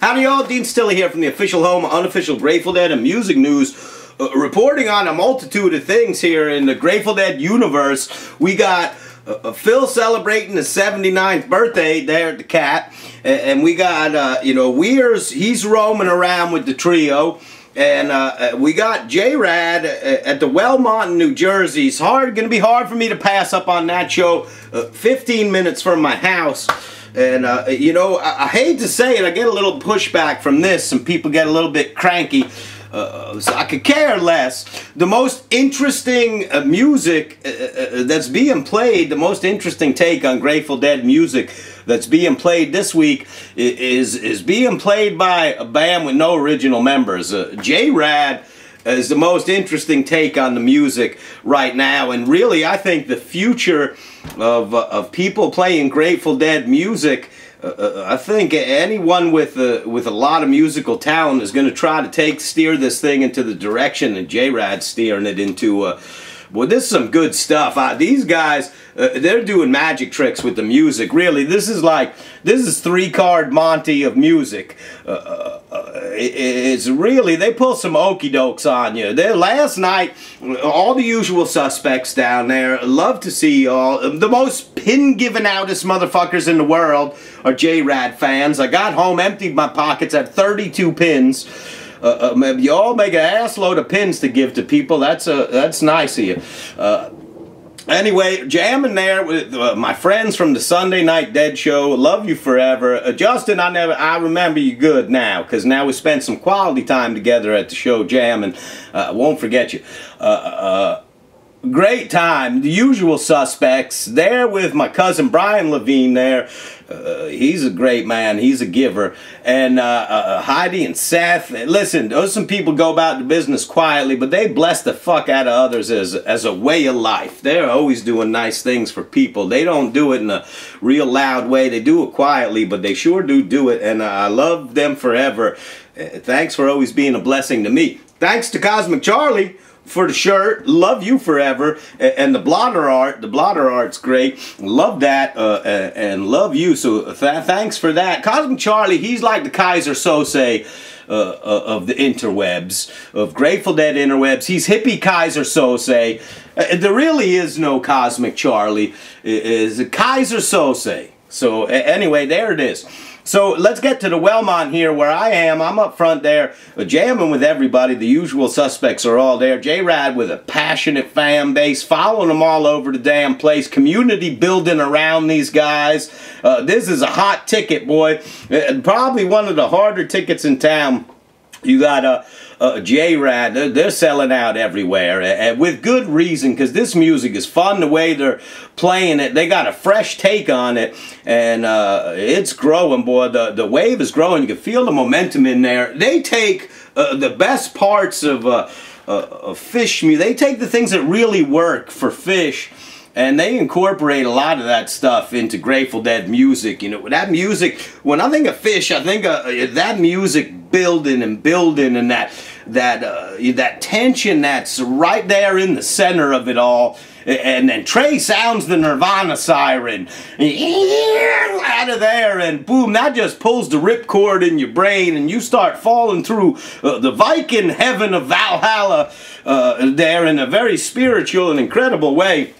Howdy y'all, Dean Stilla here from the official home of unofficial Grateful Dead and music news, reporting on a multitude of things here in the Grateful Dead universe. We got Phil celebrating his 79th birthday there at the Cat, and we got, Weirs, he's roaming around with the trio. And we got JRAD at the Wellmont in New Jersey. It's going to be hard for me to pass up on that show. 15 minutes from my house. And, I hate to say it, I get a little pushback from this. Some people get a little bit cranky. So I could care less. The most interesting music that's being played, the most interesting take on Grateful Dead music that's being played this week is being played by a band with no original members. JRAD is the most interesting take on the music right now, and really I think the future of people playing Grateful Dead music, I think anyone with a lot of musical talent is going to try to steer this thing into the direction that JRAD's steering it into. Well, this is some good stuff. These guys, they're doing magic tricks with the music. Really, this is three-card Monty of music. It's really, they pull some okie dokes on you. Last night, all the usual suspects down there. Love to see y'all. The most pin-giving-outest motherfuckers in the world are JRAD fans. I got home, emptied my pockets, had 32 pins. You all make an ass load of pins to give to people. That's nice of you. Anyway, jamming there with my friends from the Sunday Night Dead show. Love you forever. Justin, I remember you good now, because now we spent some quality time together at the show jamming. Won't forget you. Great time. The usual suspects. There with my cousin Brian Levine there. He's a great man. He's a giver. And Heidi and Seth. Listen, those some people go about the business quietly, but they bless the fuck out of others as a way of life. They're always doing nice things for people. They don't do it in a real loud way. They do it quietly, but they sure do it. And I love them forever. Thanks for always being a blessing to me. Thanks to Cosmic Charlie for the shirt. Love you forever. And the blotter art's great. Love that, and love you. So thanks for that. Cosmic Charlie, he's like the Kaiser Sose of the interwebs, of Grateful Dead interwebs. He's hippie Kaiser Sose. There really is no Cosmic Charlie. Is Kaiser Sose. So anyway, there it is. So let's get to the Wellmont here where I am. I'm up front there jamming with everybody. The usual suspects are all there. JRAD with a passionate fan base, following them all over the damn place. Community building around these guys. This is a hot ticket, boy. Probably one of the harder tickets in town. You got JRAD, they're selling out everywhere, and with good reason, because this music is fun the way they're playing it. They got a fresh take on it, and it's growing, boy. The wave is growing. You can feel the momentum in there. They take the best parts of Phish music. They take the things that really work for Phish, and they incorporate a lot of that stuff into Grateful Dead music. You know, that music, when I think of Phish, I think of that music building and building, and that tension that's right there in the center of it all. And then Trey sounds the Nirvana siren out of there, and boom, that just pulls the ripcord in your brain, and you start falling through the Viking heaven of Valhalla there in a very spiritual and incredible way.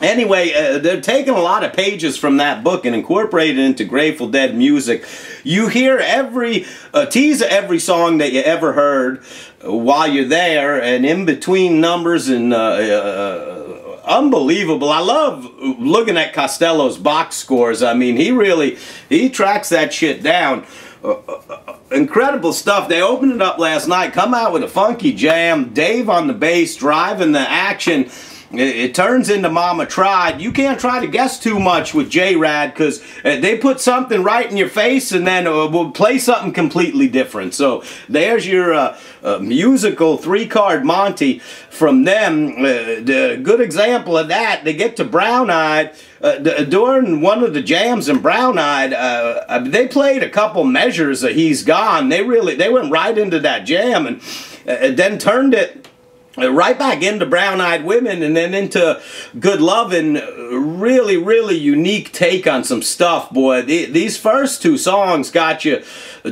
Anyway, they're taking a lot of pages from that book and incorporating it into Grateful Dead music. You hear every teaser, every song that you ever heard while you're there, and in between numbers, and unbelievable. I love looking at Costello's box scores. I mean, he tracks that shit down. Incredible stuff. They opened it up last night, come out with a funky jam, Dave on the bass, driving the action. It turns into Mama Tried. You can't try to guess too much with JRAD, because they put something right in your face and then will play something completely different. So there's your musical three-card Monty from them. The good example of that, they get to Brown Eyed. During one of the jams in Brown Eyed, they played a couple measures of He's Gone. They went right into that jam, and then turned it right back into Brown Eyed Women and then into Good Lovin'. Really, really unique take on some stuff, boy. These first two songs got you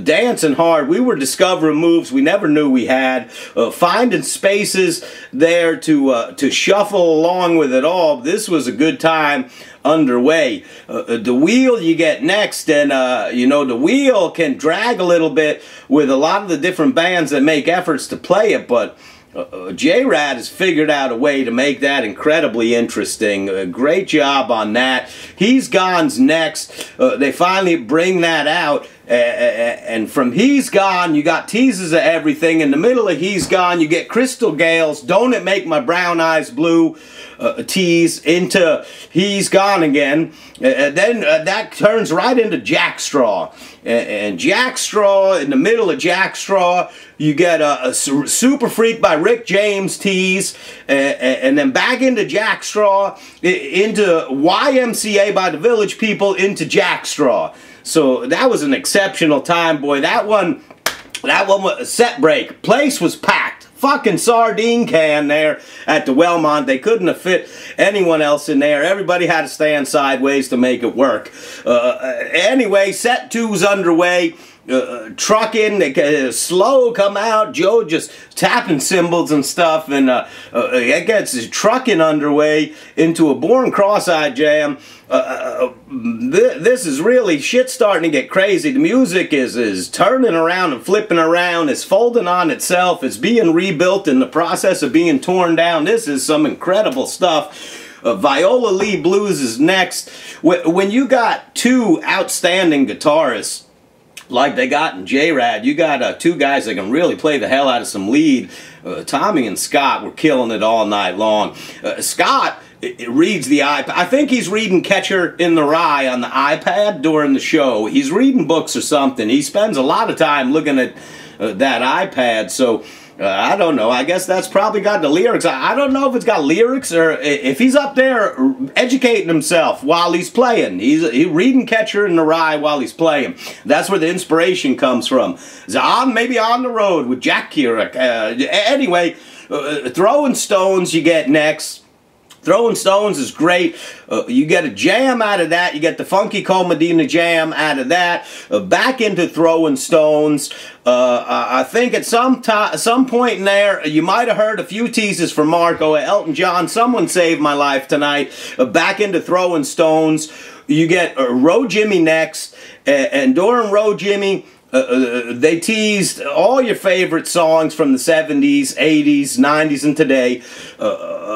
dancing hard. We were discovering moves we never knew we had, finding spaces there to shuffle along with it all. This was a good time underway. The wheel you get next, and you know, the wheel can drag a little bit with a lot of the different bands that make efforts to play it, but JRAD has figured out a way to make that incredibly interesting. Great job on that. He's Gone's next. They finally bring that out. And from He's Gone, you got Teasers of Everything. In the middle of He's Gone, you get Crystal Gales, Don't It Make My Brown Eyes Blue, tease into He's Gone again. Then that turns right into Jackstraw. And Jackstraw, in the middle of Jackstraw, you get a Super Freak by Rick James tease. And then back into Jackstraw, into YMCA by the Village People, into Jackstraw. So that was an exceptional time, boy. That one was a set break. Place was packed. Fucking sardine can there at the Wellmont. They couldn't have fit anyone else in there. Everybody had to stand sideways to make it work. Anyway, set two's underway. Trucking, they slow come out, Joe just tapping cymbals and stuff, and it gets trucking underway into a Born Cross-Eyed jam. This is really shit starting to get crazy. The music is turning around and flipping around, it's folding on itself, it's being rebuilt in the process of being torn down. This is some incredible stuff. Viola Lee Blues is next. When you got two outstanding guitarists like they got in JRAD, you got two guys that can really play the hell out of some lead. Tommy and Scott were killing it all night long. Scott reads the iPad. I think he's reading Catcher in the Rye on the iPad during the show. He's reading books or something. He spends a lot of time looking at that iPad, so I don't know. I guess that's probably got the lyrics. I don't know if it's got lyrics or if he's up there educating himself while he's playing. He's reading Catcher in the Rye while he's playing. That's where the inspiration comes from. Maybe On the Road with Jack Kerouac. Anyway, Throwing Stones you get next. Throwing Stones is great. You get a jam out of that. You get the Funky Cole Medina jam out of that. Back into Throwing Stones. I think at some point in there, you might have heard a few teases from Marco, Elton John, Someone Saved My Life Tonight. Back into Throwing Stones. You get Row Jimmy next. And during Row Jimmy, they teased all your favorite songs from the 70s, 80s, 90s, and today.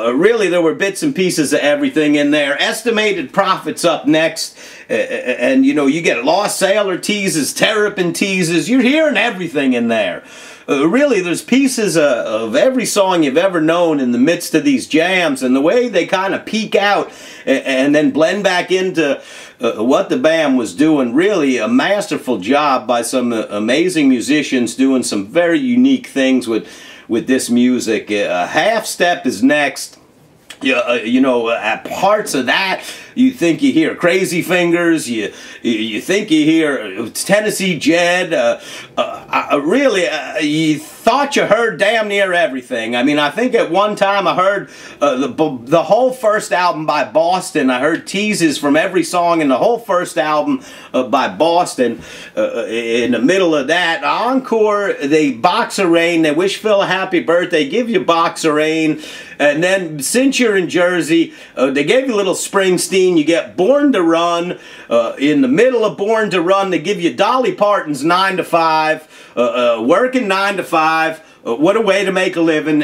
Really, there were bits and pieces of everything in there. Estimated Profits up next. And, you know, you get Lost Sailor teases, Terrapin teases. You're hearing everything in there. Really, there's pieces of every song you've ever known in the midst of these jams, and the way they kind of peek out and then blend back into what the band was doing. Really a masterful job by some amazing musicians doing some very unique things with this music. Half Step is next. You know, at parts of that, you think you hear Crazy Fingers, you think you hear Tennessee Jed. Really, you thought you heard damn near everything. I mean, I think at one time I heard the whole first album by Boston. I heard teases from every song in the whole first album by Boston. In the middle of that, Encore, they Boxer Rain, they wish Phil a happy birthday, give you Boxer Rain. And then, since you're in Jersey, they gave you a little Springsteen. You get Born to Run. In the middle of Born to Run, they give you Dolly Parton's 9 to 5. Working 9 to 5. What a way to make a living.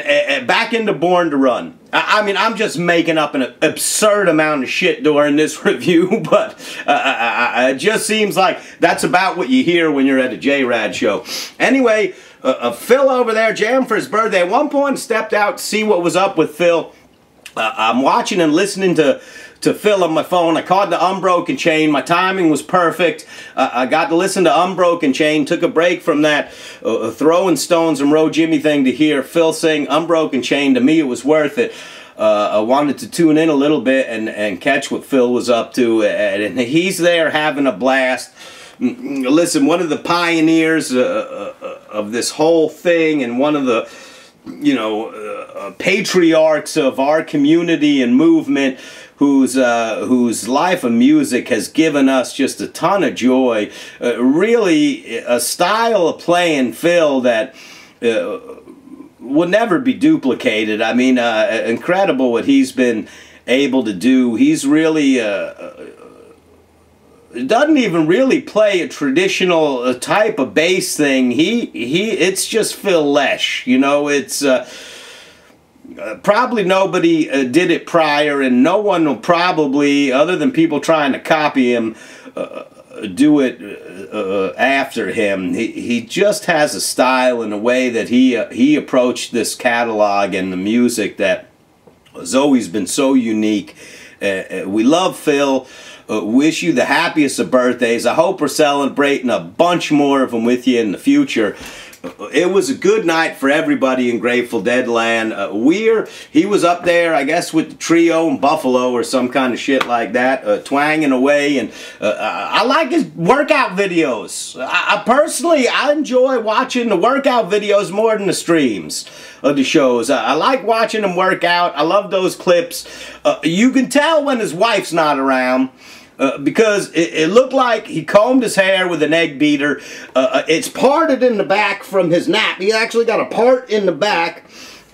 Back into Born to Run. I mean, I'm just making up an absurd amount of shit during this review, but it just seems like that's about what you hear when you're at a JRAD show. Anyway, Phil over there jammed for his birthday. At one point, stepped out to see what was up with Phil. I'm watching and listening to Phil on my phone. I caught the Unbroken Chain. My timing was perfect. I got to listen to Unbroken Chain. Took a break from that Throwing Stones and Row Jimmy thing to hear Phil sing Unbroken Chain. To me, it was worth it. I wanted to tune in a little bit and catch what Phil was up to. And he's there having a blast. Listen, one of the pioneers of this whole thing, and one of the you know, patriarchs of our community and movement, whose life of music has given us just a ton of joy. Really, a style of playing, Phil, that will never be duplicated. I mean, incredible what he's been able to do. He's really doesn't even really play a traditional type of bass thing. It's just Phil Lesh. You know, it's probably nobody did it prior, and no one will probably, other than people trying to copy him, do it after him. He just has a style and a way that he approached this catalog and the music that has always been so unique. We love Phil. Wish you the happiest of birthdays. I hope we're celebrating a bunch more of them with you in the future. It was a good night for everybody in Grateful Dead land. He was up there, I guess, with the trio in Buffalo or some kind of shit like that, twanging away. And I like his workout videos. Personally, I enjoy watching the workout videos more than the streams of the shows. I like watching him work out. I love those clips. You can tell when his wife's not around. Because it looked like he combed his hair with an egg beater. It's parted in the back from his nap. He actually got a part in the back.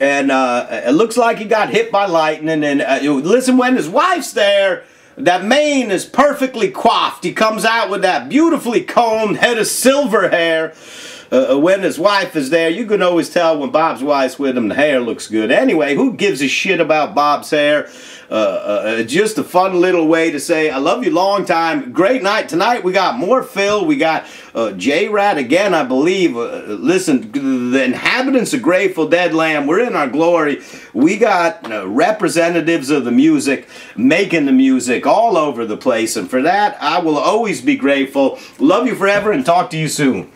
And it looks like he got hit by lightning. And listen, when his wife's there, that mane is perfectly coiffed. He comes out with that beautifully combed head of silver hair. When his wife is there, you can always tell when Bob's wife's with him, the hair looks good. Anyway, who gives a shit about Bob's hair? Just a fun little way to say, I love you long time. Great night. Tonight we got more Phil. We got JRAD again, I believe. Listen, the inhabitants of Grateful Dead land, we're in our glory. We got representatives of the music making the music all over the place. And for that, I will always be grateful. Love you forever and talk to you soon.